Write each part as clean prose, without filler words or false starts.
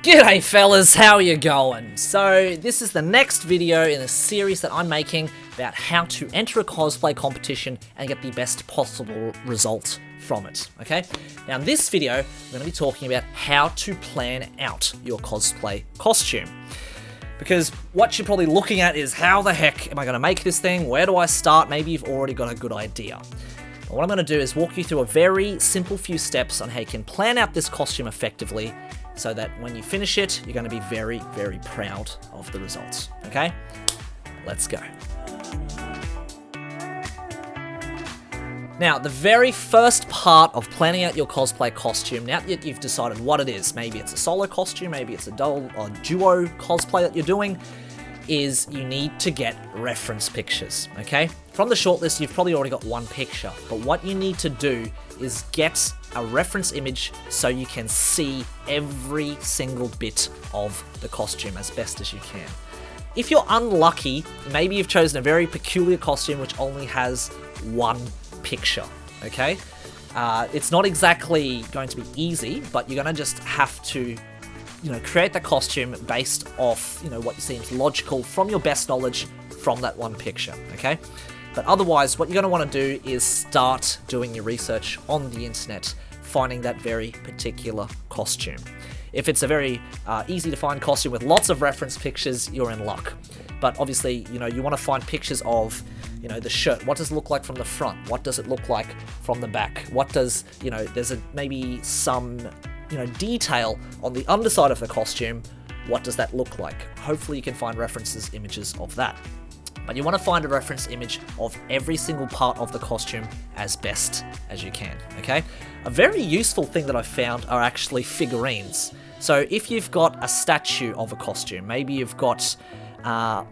G'day fellas, how you going? So this is the next video in a series that I'm making about how to enter a cosplay competition and get the best possible result from it, okay? Now in this video, we're going to be talking about how to plan out your cosplay costume. Because what you're probably looking at is, how the heck am I going to make this thing? Where do I start? Maybe you've already got a good idea. But what I'm going to do is walk you through a very simple few steps on how you can plan out this costume effectively, so that when you finish it, you're going to be very, very proud of the results, okay? Let's go. Now, the very first part of planning out your cosplay costume, now that you've decided what it is, maybe it's a solo costume, maybe it's a duo cosplay that you're doing, is you need to get reference pictures, okay? From the shortlist, you've probably already got one picture, but what you need to do is get a reference image so you can see every single bit of the costume as best as you can. If you're unlucky, maybe you've chosen a very peculiar costume which only has one picture, okay? It's not exactly going to be easy, but you're going to just have to create the costume based off, what seems logical from your best knowledge from that one picture, okay? But otherwise, what you're going to want to do is start doing your research on the internet, finding that very particular costume. If it's a very easy to find costume with lots of reference pictures, you're in luck. But obviously, you want to find pictures of, the shirt. What does it look like from the front? What does it look like from the back? What does, there's maybe some detail on the underside of the costume. What does that look like? Hopefully you can find images of that. But you want to find a reference image of every single part of the costume as best as you can, okay? A very useful thing that I've found are actually figurines. So if you've got a statue of a costume, maybe you've got a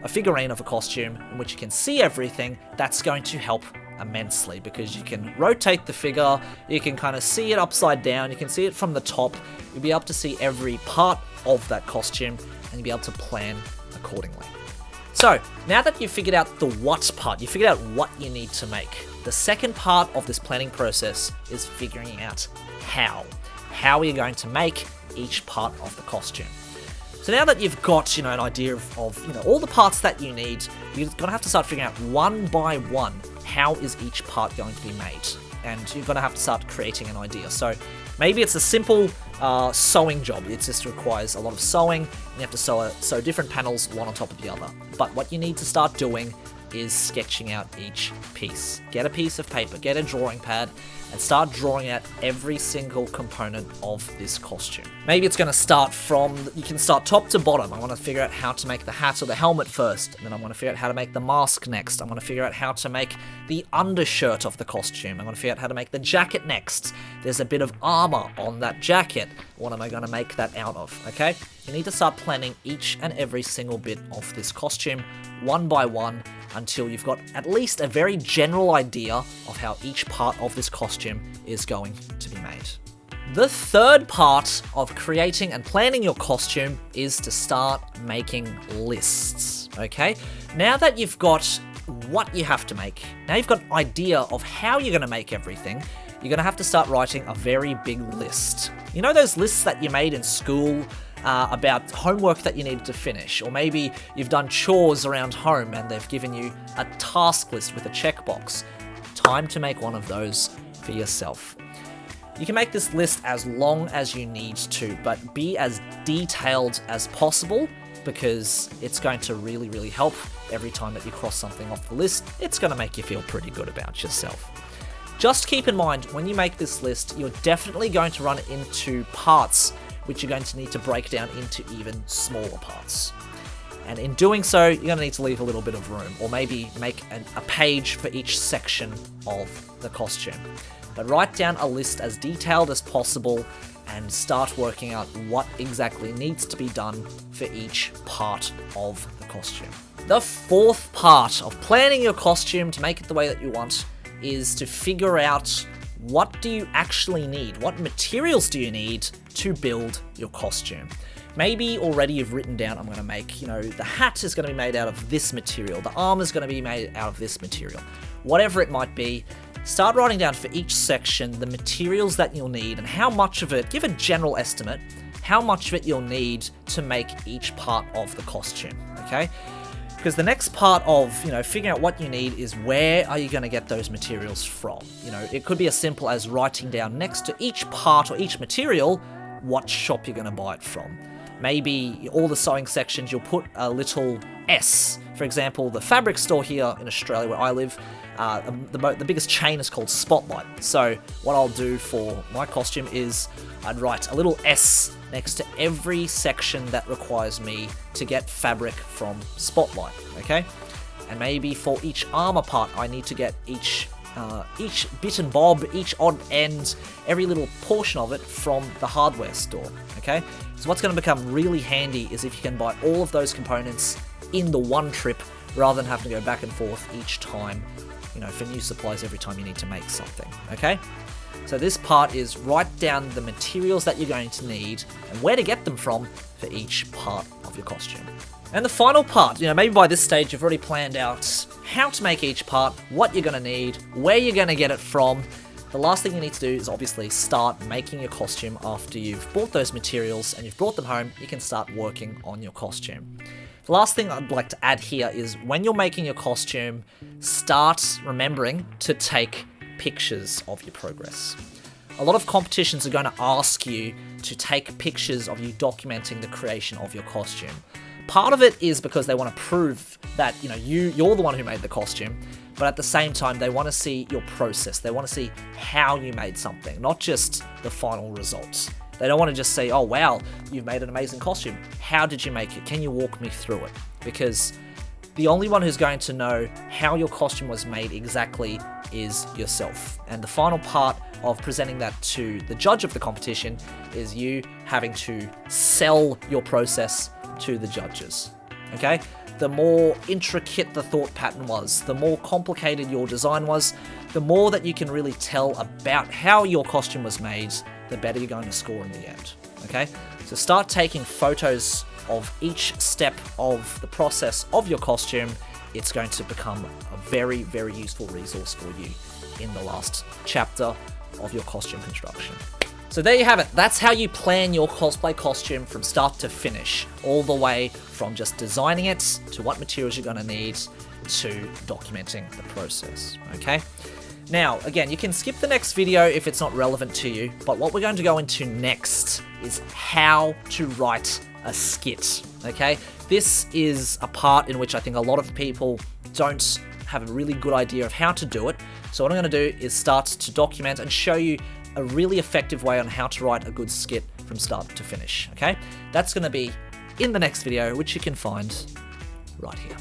figurine of a costume in which you can see everything, that's going to help immensely, because you can rotate the figure, you can kind of see it upside down, you can see it from the top, you'll be able to see every part of that costume and you'll be able to plan accordingly. So, now that you've figured out the what part, you've figured out what you need to make, the second part of this planning process is figuring out how. How are you going to make each part of the costume? So now that you've got, an idea of all the parts that you need, you're going to have to start figuring out one by one, how is each part going to be made? And you're going to have to start creating an idea. So maybe it's a simple sewing job. It just requires a lot of sewing, and you have to sew different panels one on top of the other. But what you need to start doing is sketching out each piece. Get a piece of paper, get a drawing pad, and start drawing out every single component of this costume. Maybe it's going to start you can start top to bottom. I want to figure out how to make the hat or the helmet first, and then I want to figure out how to make the mask next. I want to figure out how to make the undershirt of the costume. I want to figure out how to make the jacket next. There's a bit of armor on that jacket. What am I going to make that out of, okay? You need to start planning each and every single bit of this costume, one by one, until you've got at least a very general idea of how each part of this costume is going to be made. The third part of creating and planning your costume is to start making lists, okay? Now that you've got what you have to make, now you've got an idea of how you're going to make everything, you're going to have to start writing a very big list. You know those lists that you made in school about homework that you needed to finish, or maybe you've done chores around home and they've given you a task list with a checkbox. Time to make one of those for yourself. You can make this list as long as you need to, but be as detailed as possible, because it's going to really, really help every time that you cross something off the list. It's going to make you feel pretty good about yourself. Just keep in mind, when you make this list, you're definitely going to run into parts which you're going to need to break down into even smaller parts. And in doing so, you're going to need to leave a little bit of room, or maybe make a page for each section of the costume. But write down a list as detailed as possible and start working out what exactly needs to be done for each part of the costume. The fourth part of planning your costume to make it the way that you want is to figure out, what do you actually need? What materials do you need to build your costume? Maybe already you've written down, I'm going to make, the hat is going to be made out of this material, the armor is going to be made out of this material. Whatever it might be, start writing down for each section the materials that you'll need and how much of it, give a general estimate, how much of it you'll need to make each part of the costume, okay? Because the next part of, figuring out what you need is where are you going to get those materials from? It could be as simple as writing down next to each part or each material what shop you're going to buy it from. Maybe all the sewing sections, you'll put a little S. For example, the fabric store here in Australia where I live, the biggest chain is called Spotlight. So what I'll do for my costume is I'd write a little S next to every section that requires me to get fabric from Spotlight, okay? And maybe for each armor part, I need to get each bit and bob, each odd end, every little portion of it from the hardware store, okay? So what's going to become really handy is if you can buy all of those components in the one trip rather than having to go back and forth each time, for new supplies every time you need to make something, okay? So this part is write down the materials that you're going to need and where to get them from for each part of your costume. And the final part, maybe by this stage you've already planned out how to make each part, what you're going to need, where you're going to get it from. The last thing you need to do is obviously start making your costume after you've bought those materials and you've brought them home, you can start working on your costume. The last thing I'd like to add here is when you're making your costume, start remembering to take pictures of your progress. A lot of competitions are going to ask you to take pictures of you documenting the creation of your costume. Part of it is because they want to prove that you're the one who made the costume, but at the same time they want to see your process. They want to see how you made something, not just the final results. They don't want to just say, oh wow, you've made an amazing costume. How did you make it? Can you walk me through it? Because the only one who's going to know how your costume was made exactly is yourself. And the final part of presenting that to the judge of the competition is you having to sell your process to the judges, okay? The more intricate the thought pattern was, the more complicated your design was, the more that you can really tell about how your costume was made, the better you're going to score in the end, okay? So start taking photos of each step of the process of your costume. It's going to become a very, very useful resource for you in the last chapter of your costume construction. So there you have it. That's how you plan your cosplay costume from start to finish, all the way from just designing it to what materials you're going to need to documenting the process, okay? Now, again, you can skip the next video if it's not relevant to you, but what we're going to go into next is how to write a skit, okay? This is a part in which I think a lot of people don't have a really good idea of how to do it. So what I'm going to do is start to document and show you a really effective way on how to write a good skit from start to finish, okay? That's going to be in the next video, which you can find right here.